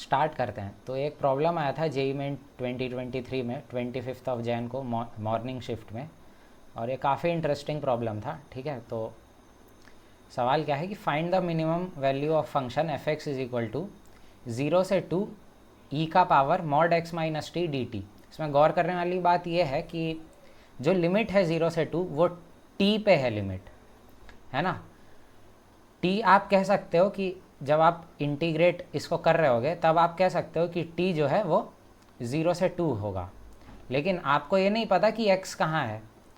Start करते हैं। तो एक प्रॉब्लम आया था जेई में 2023 में 25 ऑफ जैन को मॉर्निंग शिफ्ट में, और ये काफ़ी इंटरेस्टिंग प्रॉब्लम था। ठीक है, तो सवाल क्या है कि find the minimum value of function f x is equal to 0 से 2 ई का power mod x minus t d t. इसमें गौर करने वाली बात यह है कि जो लिमिट है 0 से 2 वो टी पे है लिमिट, है ना। टी आप कह सकते हो कि जब आप इंटीग्रेट इसको कर रहे होगे तब आप कह सकते हो कि टी जो है वो 0 से 2 होगा, लेकिन आपको ये नहीं पता कि x कहाँ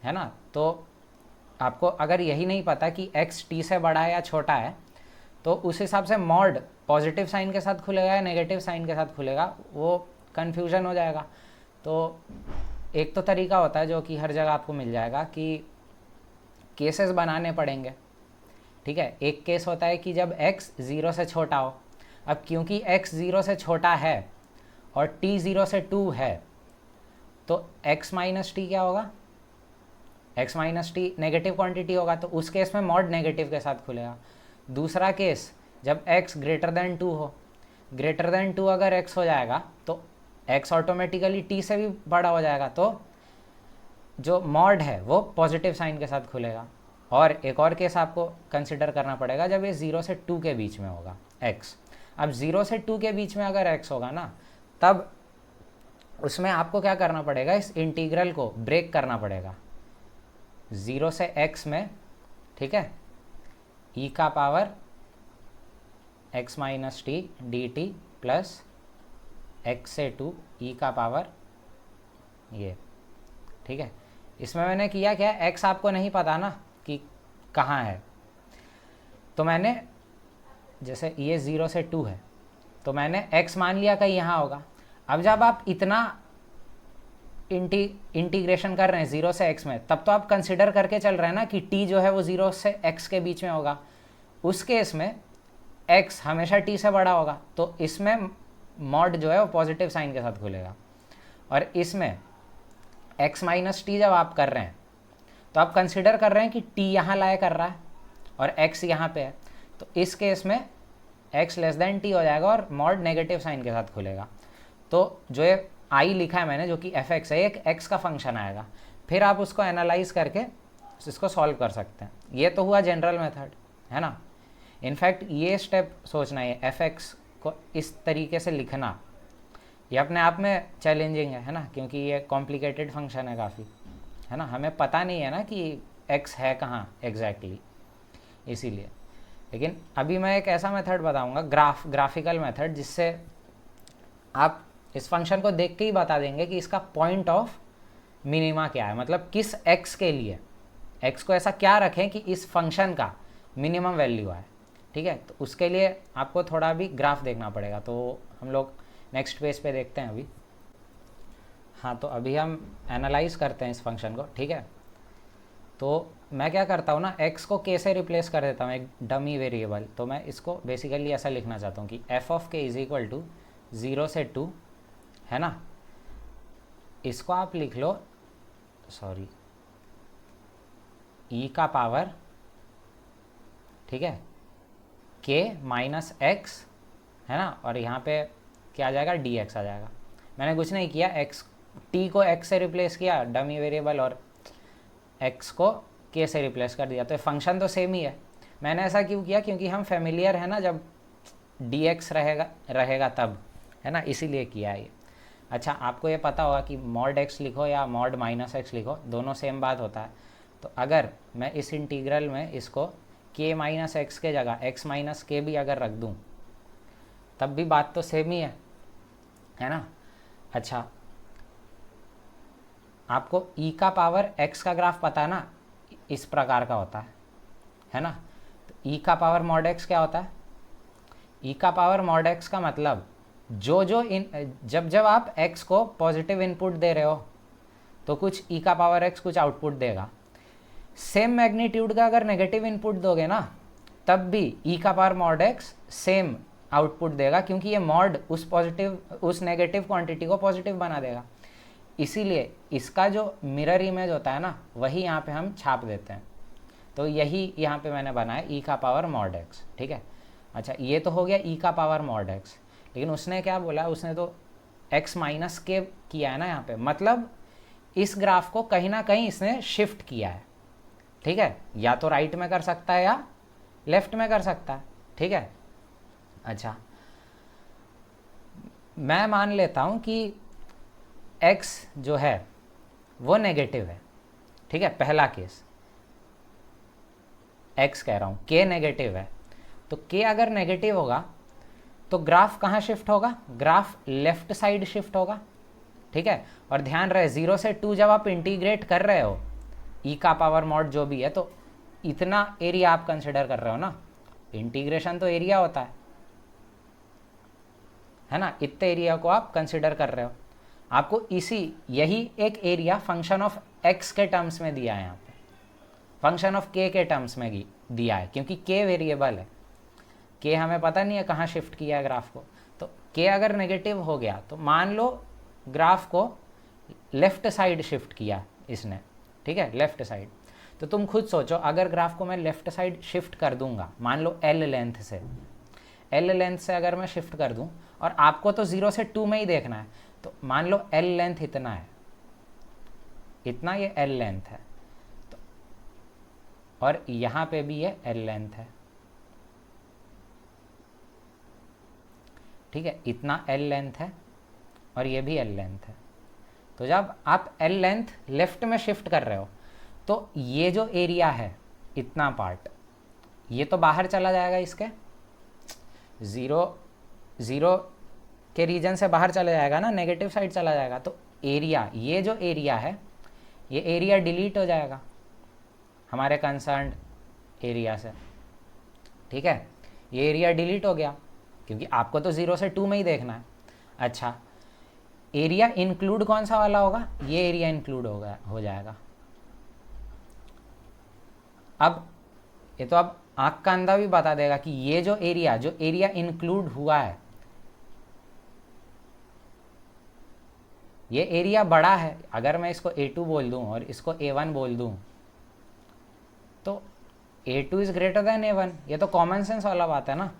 है ना। तो आपको अगर यही नहीं पता कि x t से बड़ा है या छोटा है, तो उस हिसाब से मॉड पॉजिटिव साइन के साथ खुलेगा या नेगेटिव साइन के साथ खुलेगा, वो कन्फ्यूजन हो जाएगा। तो एक तो तरीका होता है जो कि हर जगह आपको मिल जाएगा कि केसेस बनाने पड़ेंगे। ठीक है, एक केस होता है कि जब x 0 से छोटा हो। अब क्योंकि x 0 से छोटा है और t 0 से 2 है, तो x माइनस टी क्या होगा, x minus T negative quantity होगा, तो उस केस में मॉड नेगेटिव के साथ खुलेगा। दूसरा केस जब x ग्रेटर देन 2 हो, ग्रेटर देन 2 अगर x हो जाएगा तो x ऑटोमेटिकली t से भी बड़ा हो जाएगा, तो जो मॉड है वो पॉजिटिव साइन के साथ खुलेगा। और एक और केस आपको कंसिडर करना पड़ेगा जब ये 0 से 2 के बीच में होगा x। अब 0 से 2 के बीच में अगर x होगा ना, तब उसमें आपको क्या करना पड़ेगा, इस इंटीग्रल को ब्रेक करना पड़ेगा 0 से x में। ठीक है, e का power x minus t d T plus x से 2 e का पावर ये। ठीक है, इसमें मैंने किया क्या, x आपको नहीं पता ना कि कहाँ है, तो मैंने जैसे ये 0 से 2 है तो मैंने x मान लिया कहीं यहाँ होगा। अब जब आप इतना इंटीग्रेशन कर रहे हैं 0 से x में, तब तो आप कंसिडर करके चल रहे हैं ना कि t जो है वो 0 से x के बीच में होगा। उस केस में x हमेशा t से बड़ा होगा, तो इसमें मॉड जो है वो पॉजिटिव साइन के साथ खुलेगा। और इसमें x माइनस टी जब आप कर रहे हैं तो आप कंसिडर कर रहे हैं कि t यहाँ लाए कर रहा है और x यहाँ पे है, तो इस केस में x लेस देन टी हो जाएगा और मॉड नेगेटिव साइन के साथ खुलेगा। तो जो ये i लिखा है मैंने, जो कि एफ एक्स है, एक x का फंक्शन आएगा। फिर आप उसको एनालाइज करके इसको सॉल्व कर सकते हैं। ये तो हुआ जनरल मेथड, है ना। इनफैक्ट ये स्टेप सोचना है, एफ एक्स को इस तरीके से लिखना, ये अपने आप में चैलेंजिंग है ना, क्योंकि ये कॉम्प्लिकेटेड फंक्शन है काफ़ी, है ना। हमें पता नहीं है ना कि x है कहाँ एग्जैक्टली, इसीलिए। लेकिन अभी मैं एक ऐसा मेथड बताऊंगा, ग्राफिकल मेथड, जिससे आप इस फंक्शन को देख के ही बता देंगे कि इसका पॉइंट ऑफ मिनिमा क्या है, मतलब किस x के लिए x को ऐसा क्या रखें कि इस फंक्शन का मिनिमम वैल्यू आए। ठीक है, तो उसके लिए आपको थोड़ा भी ग्राफ देखना पड़ेगा, तो हम लोग नेक्स्ट पेज पे देखते हैं अभी। हाँ, तो अभी हम एनालाइज करते हैं इस फंक्शन को। ठीक है, तो मैं क्या करता हूँ ना, x को k से रिप्लेस कर देता हूँ, एक डमी वेरिएबल। तो मैं इसको बेसिकली ऐसा लिखना चाहता हूँ कि f of k is equal to 0 से 2, है ना। इसको आप लिख लो, सॉरी, e का पावर, ठीक है, k माइनस x, है ना, और यहाँ पे क्या आ जाएगा, dx आ जाएगा। मैंने कुछ नहीं किया, x t को x से रिप्लेस किया डमी वेरिएबल, और x को k से रिप्लेस कर दिया, तो फंक्शन तो सेम ही है। मैंने ऐसा क्यों किया, क्योंकि हम फेमिलियर है ना, जब dx रहेगा तब, है ना, इसीलिए किया है ये। अच्छा, आपको ये पता होगा कि मॉड x लिखो या मॉड माइनस x लिखो, दोनों सेम बात होता है। तो अगर मैं इस इंटीग्रल में इसको k माइनस एक्स के जगह x माइनस के भी अगर रख दूँ, तब भी बात तो सेम ही है ना। अच्छा, आपको e का पावर x का ग्राफ पता है ना, इस प्रकार का होता है ना। तो e का पावर मॉड x क्या होता है, e का पावर मॉड x का मतलब जब आप x को पॉजिटिव इनपुट दे रहे हो तो कुछ e का पावर x कुछ आउटपुट देगा। सेम मैग्नीट्यूड का अगर नेगेटिव इनपुट दोगे ना, तब भी e का power mod x same output देगा, क्योंकि ये मॉड उस नेगेटिव क्वांटिटी को पॉजिटिव बना देगा। इसीलिए इसका जो मिरर इमेज होता है ना, वही यहाँ पे हम छाप देते हैं। तो यही यहाँ पे मैंने बनाया e का पावर मॉड x। ठीक है, अच्छा, ये तो हो गया e का पावर मॉड x। लेकिन उसने क्या बोला, उसने तो x माइनस के किया है ना यहाँ पे, मतलब इस ग्राफ को कहीं ना कहीं इसने शिफ्ट किया है, ठीक है। या तो राइट में कर सकता है या लेफ्ट में कर सकता है, ठीक है। अच्छा, मैं मान लेता हूँ कि x जो है वो नेगेटिव है, ठीक है, पहला केस। x कह रहा हूँ, k नेगेटिव है, तो k अगर नेगेटिव होगा तो ग्राफ कहाँ शिफ्ट होगा, ग्राफ लेफ्ट साइड शिफ्ट होगा, ठीक है। और ध्यान रहे 0 से 2 जब आप इंटीग्रेट कर रहे हो e का पावर मॉड जो भी है, तो इतना एरिया आप कंसिडर कर रहे हो ना, इंटीग्रेशन तो एरिया होता है ना, इतने एरिया को आप कंसिडर कर रहे हो। आपको यही एक एरिया फंक्शन ऑफ x के टर्म्स में दिया है, यहाँ पे फंक्शन ऑफ k के टर्म्स में दिया है, क्योंकि k वेरिएबल है, k हमें पता नहीं है कहाँ शिफ्ट किया है ग्राफ को। तो k अगर नेगेटिव हो गया तो मान लो ग्राफ को लेफ्ट साइड शिफ्ट किया इसने, ठीक है, लेफ्ट साइड। तो तुम खुद सोचो, अगर ग्राफ को मैं लेफ्ट साइड शिफ्ट कर दूंगा, मान लो l लेंथ से अगर मैं शिफ्ट कर दूं, और आपको तो 0 से 2 में ही देखना है, तो मान लो l लेंथ इतना है, इतना ये l लेंथ है, तो और यहाँ पे भी ये l लेंथ है, ठीक है, इतना l लेंथ है और ये भी l लेंथ है। तो जब आप l लेंथ लेफ्ट में शिफ्ट कर रहे हो तो ये जो एरिया है, इतना पार्ट, ये तो बाहर चला जाएगा, इसके 0 के रीजन से बाहर चला जाएगा ना, नेगेटिव साइड चला जाएगा। तो एरिया, ये जो एरिया है, ये एरिया डिलीट हो जाएगा हमारे कंसर्न्ड एरिया से, ठीक है, ये एरिया डिलीट हो गया, क्योंकि आपको तो 0 से 2 में ही देखना है। अच्छा, एरिया इंक्लूड कौन सा वाला होगा, ये एरिया इंक्लूड हो जाएगा। अब ये तो अब आँख का अंधा भी बता देगा कि ये जो एरिया इंक्लूड हुआ है, ये एरिया बड़ा है। अगर मैं इसको A2 बोल दूं और इसको A1 बोल दूं, तो A2 is greater than A1, ये तो कॉमन सेंस वाला बात है ना।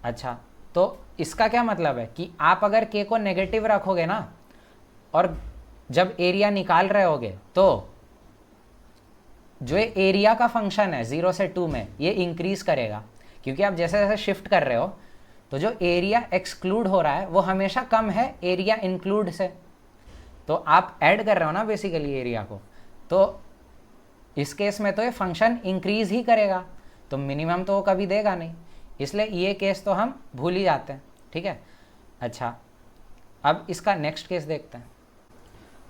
अच्छा, तो इसका क्या मतलब है कि आप अगर k को नेगेटिव रखोगे ना, और जब एरिया निकाल रहे होगे, तो जो एरिया का फंक्शन है 0 से 2 में, ये इंक्रीज करेगा, क्योंकि आप जैसे जैसे शिफ्ट कर रहे हो तो जो एरिया एक्सक्लूड हो रहा है वो हमेशा कम है एरिया इंक्लूड से। तो आप ऐड कर रहे हो ना बेसिकली एरिया को, तो इस केस में तो ये फंक्शन इंक्रीज ही करेगा, तो मिनिमम तो वो कभी देगा नहीं, इसलिए ये केस तो हम भूल ही जाते हैं, ठीक है। अच्छा, अब इसका नेक्स्ट केस देखते हैं।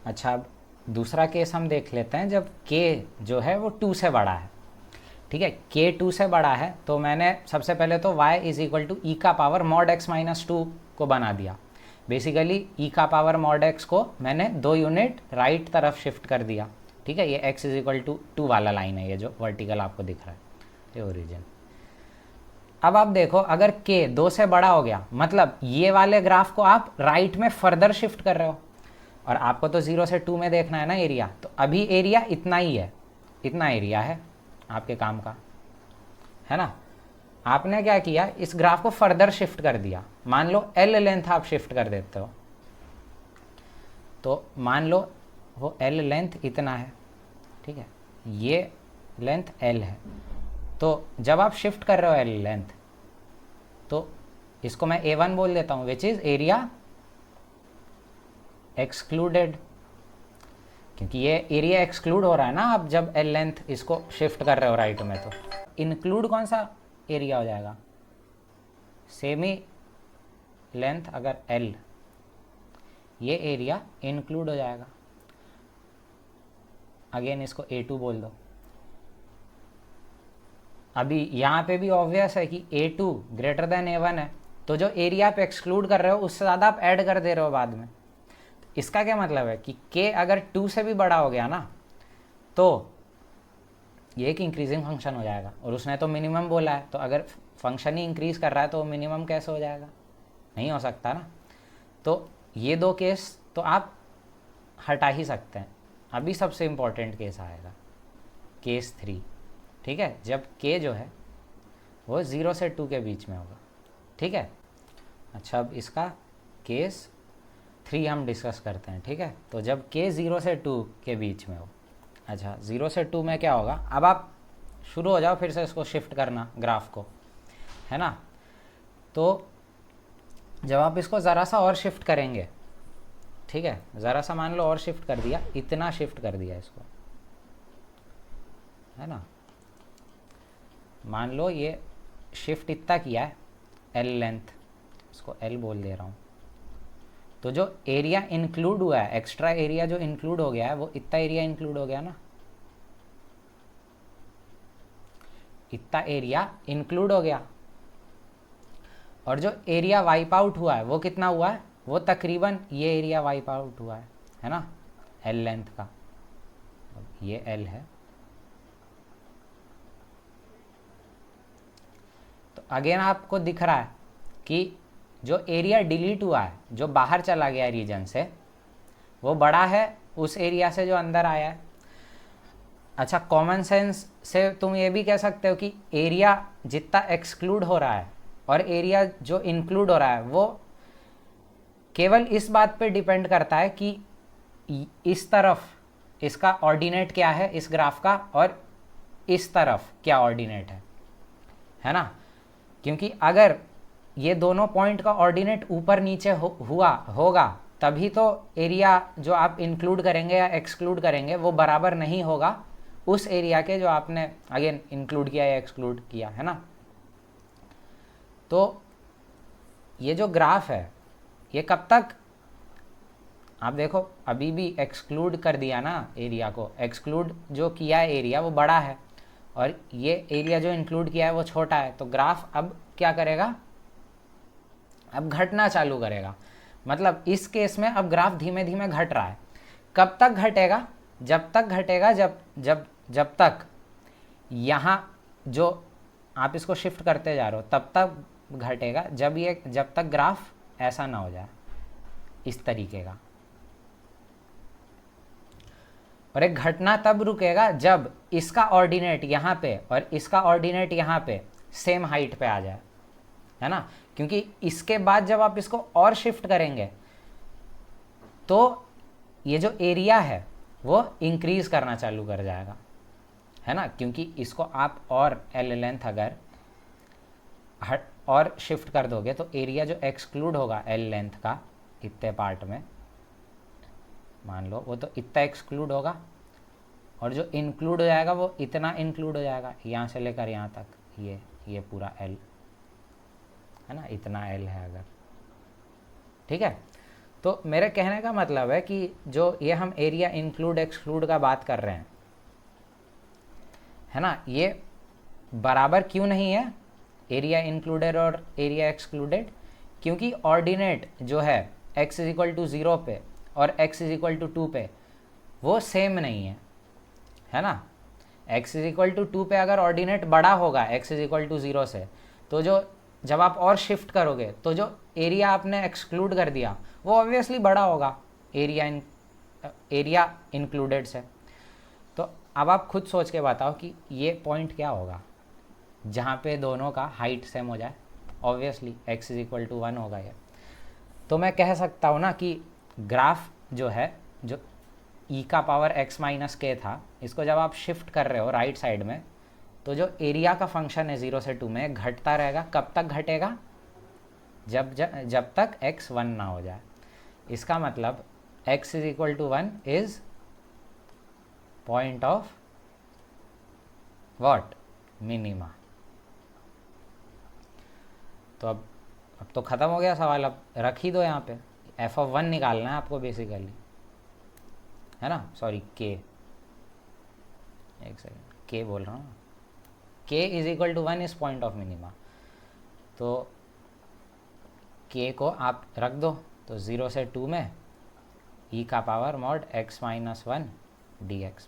अच्छा, अब दूसरा केस हम देख लेते हैं जब k जो है वो 2 से बड़ा है, ठीक है। k 2 से बड़ा है तो मैंने सबसे पहले तो y इज इक्वल टू ई का पावर मॉड x माइनस 2 को बना दिया। बेसिकली ई का पावर मॉड x को मैंने 2 यूनिट राइट तरफ शिफ्ट कर दिया, ठीक है। ये x इज इक्वल टू 2 वाला लाइन है, ये जो वर्टिकल आपको दिख रहा है, ये ओरिजिन। अब आप देखो, अगर k 2 से बड़ा हो गया, मतलब ये वाले ग्राफ को आप राइट में फर्दर शिफ्ट कर रहे हो, और आपको तो 0 से 2 में देखना है ना एरिया, तो अभी एरिया इतना ही है, इतना एरिया है आपके काम का, है ना। आपने क्या किया, इस ग्राफ को फर्दर शिफ्ट कर दिया। मान लो l लेंथ आप शिफ्ट कर देते हो, तो मान लो वो l लेंथ इतना है, ठीक है, ये लेंथ l है। तो जब आप शिफ्ट कर रहे हो l लेंथ, तो इसको मैं A1 बोल देता हूँ, विच इज एरिया एक्सक्लूडेड, क्योंकि ये एरिया एक्सक्लूड हो रहा है ना आप जब l लेंथ इसको शिफ्ट कर रहे हो राइट में। तो इंक्लूड कौन सा एरिया हो जाएगा, सेमी लेंथ अगर l, ये एरिया इंक्लूड हो जाएगा। अगेन इसको A2 बोल दो। अभी यहाँ पे भी ऑब्वियस है कि A2 ग्रेटर देन A1 है, तो जो एरिया आप एक्सक्लूड कर रहे हो उससे ज़्यादा आप ऐड कर दे रहे हो बाद में। इसका क्या मतलब है कि k अगर 2 से भी बड़ा हो गया ना, तो ये एक इंक्रीजिंग फंक्शन हो जाएगा, और उसने तो मिनिमम बोला है, तो अगर फंक्शन ही इंक्रीज कर रहा है तो मिनिमम कैसे हो जाएगा, नहीं हो सकता ना। तो ये 2 केस तो आप हटा ही सकते हैं। अभी सबसे इम्पोर्टेंट केस आएगा, केस 3, ठीक है, जब k जो है वो 0 से 2 के बीच में होगा, ठीक है। अच्छा, अब इसका केस 3 हम डिस्कस करते हैं, ठीक है। तो जब k 0 से 2 के बीच में हो, अच्छा 0 से 2 में क्या होगा, अब आप शुरू हो जाओ फिर से इसको शिफ्ट करना ग्राफ को, है ना। तो जब आप इसको ज़रा सा और शिफ्ट करेंगे, ठीक है, ज़रा सा मान लो और शिफ्ट कर दिया, इतना शिफ्ट कर दिया इसको, है ना, मान लो ये शिफ्ट इतना किया है, एल लेंथ, इसको एल बोल दे रहा हूँ, तो जो एरिया इंक्लूड हुआ है, एक्स्ट्रा एरिया जो इंक्लूड हो गया है, वो इतना एरिया इंक्लूड हो गया ना, इतना एरिया इंक्लूड हो गया। और जो एरिया वाइप आउट हुआ है वो कितना हुआ है, वो तकरीबन ये एरिया वाइप आउट हुआ है ना, एल लेंथ का, ये एल है। तो अगेन आपको दिख रहा है कि जो एरिया डिलीट हुआ है, जो बाहर चला गया रीजन से, वो बड़ा है उस एरिया से जो अंदर आया है। अच्छा, कॉमन सेंस से तुम ये भी कह सकते हो कि एरिया जितना एक्सक्लूड हो रहा है और एरिया जो इंक्लूड हो रहा है, वो केवल इस बात पे डिपेंड करता है कि इस तरफ इसका ऑर्डिनेट क्या है इस ग्राफ का, और इस तरफ क्या ऑर्डिनेट है ना। क्योंकि अगर ये दोनों पॉइंट का ऑर्डिनेट ऊपर नीचे होगा तभी तो एरिया जो आप इंक्लूड करेंगे या एक्सक्लूड करेंगे वो बराबर नहीं होगा उस एरिया के जो आपने अगेन इंक्लूड किया या एक्सक्लूड किया, है ना। तो ये जो ग्राफ है ये कब तक, आप देखो अभी भी एक्सक्लूड कर दिया ना एरिया को, एक्सक्लूड जो किया है एरिया वो बड़ा है और ये एरिया जो इंक्लूड किया है वो छोटा है, तो ग्राफ अब क्या करेगा, अब घटना चालू करेगा। मतलब इस केस में अब ग्राफ धीमे धीमे घट रहा है। कब तक घटेगा, जब तक घटेगा जब तक यहाँ जो आप इसको शिफ्ट करते जा रहे हो तब तक घटेगा, जब तक ग्राफ ऐसा ना हो जाए इस तरीके का। और एक घटना तब रुकेगा जब इसका ऑर्डिनेट यहाँ पे और इसका ऑर्डिनेट यहाँ पे सेम हाइट पे आ जाए, है ना। क्योंकि इसके बाद जब आप इसको और शिफ्ट करेंगे तो ये जो एरिया है वो इंक्रीज करना चालू कर जाएगा, है ना। क्योंकि इसको आप और एल लेंथ अगर और शिफ्ट कर दोगे तो एरिया जो एक्सक्लूड होगा एल लेंथ का इतने पार्ट में, मान लो वो तो इतना एक्सक्लूड होगा, और जो इंक्लूड हो जाएगा वो इतना इंक्लूड हो जाएगा, यहाँ से लेकर यहाँ तक ये पूरा एल, है ना, इतना एल है अगर, ठीक है। तो मेरे कहने का मतलब है कि जो ये हम एरिया इंक्लूड एक्सक्लूड का बात कर रहे हैं, है ना, ये बराबर क्यों नहीं है एरिया इंक्लूडेड और एरिया एक्सक्लूडेड, क्योंकि ऑर्डिनेट जो है x इज इक्वल टू 0 पे और x इज इक्वल टू 2 पे वो सेम नहीं है ना। x इज इक्वल टू 2 पे अगर ऑर्डिनेट बड़ा होगा x इज इक्वल टू 0 से, तो जो जब आप और शिफ्ट करोगे तो जो एरिया आपने एक्सक्लूड कर दिया वो ऑब्वियसली बड़ा होगा एरिया इंक्लूडेड से। तो अब आप खुद सोच के बताओ कि ये पॉइंट क्या होगा जहाँ पे दोनों का हाइट सेम हो जाए, obviously x is equal to 1 होगा ये। तो मैं कह सकता हूँ ना कि ग्राफ जो है, जो e का पावर x माइनस के था, इसको जब आप शिफ्ट कर रहे हो राइट साइड में, तो जो एरिया का फंक्शन है 0 से 2 में घटता रहेगा। कब तक घटेगा, जब तक x 1 ना हो जाए। इसका मतलब x is equal to 1 is point of what, minima. तो अब तो ख़त्म हो गया सवाल, अब रख ही दो यहाँ पे, f(1) निकालना है आपको बेसिकली, है ना, सॉरी k, एक सेकेंड, k बोल रहा हूँ, k is equal to 1 is point of minima. तो k को आप रख दो, तो 0 से 2 में e का power mod x minus 1 dx,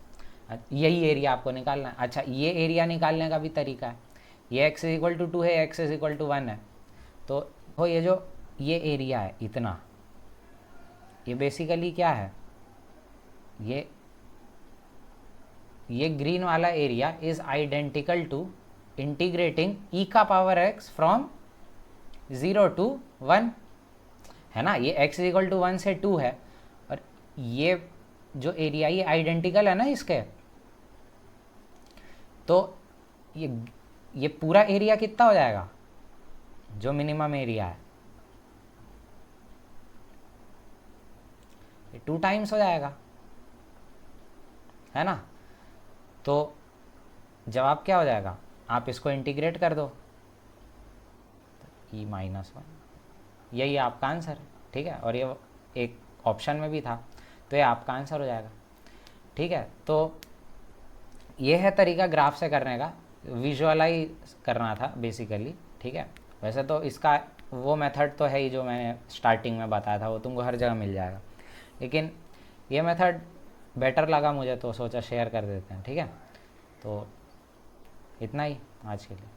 यही एरिया आपको निकालना है। अच्छा, ये एरिया निकालने का भी तरीका है, ये x इज इक्वल टू 2 है, x इज इक्वल टू 1 है, तो ये जो ये एरिया है इतना, ये बेसिकली क्या है, ये ग्रीन वाला area is identical to integrating e का पावर x फ्रॉम 0 to 1 है ना, ये x इक्वल टू 1 से 2 है, और ये जो एरिया ये आइडेंटिकल है ना इसके, तो ये पूरा एरिया कितना हो जाएगा, जो मिनिमम एरिया है, ये 2 टाइम्स हो जाएगा, है ना। तो जवाब क्या हो जाएगा, आप इसको इंटीग्रेट कर दो, e-1, यही आपका आंसर है, ठीक है। और ये एक ऑप्शन में भी था, तो ये आपका आंसर हो जाएगा, ठीक है। तो ये है तरीका ग्राफ से करने का, विजुअलाइज करना था बेसिकली, ठीक है। वैसे तो इसका वो मेथड तो है ही जो मैंने स्टार्टिंग में बताया था, वो तुमको हर जगह मिल जाएगा, लेकिन ये मेथड बेटर लगा मुझे, तो सोचा शेयर कर देते हैं, ठीक है। तो इतना ही आज के लिए।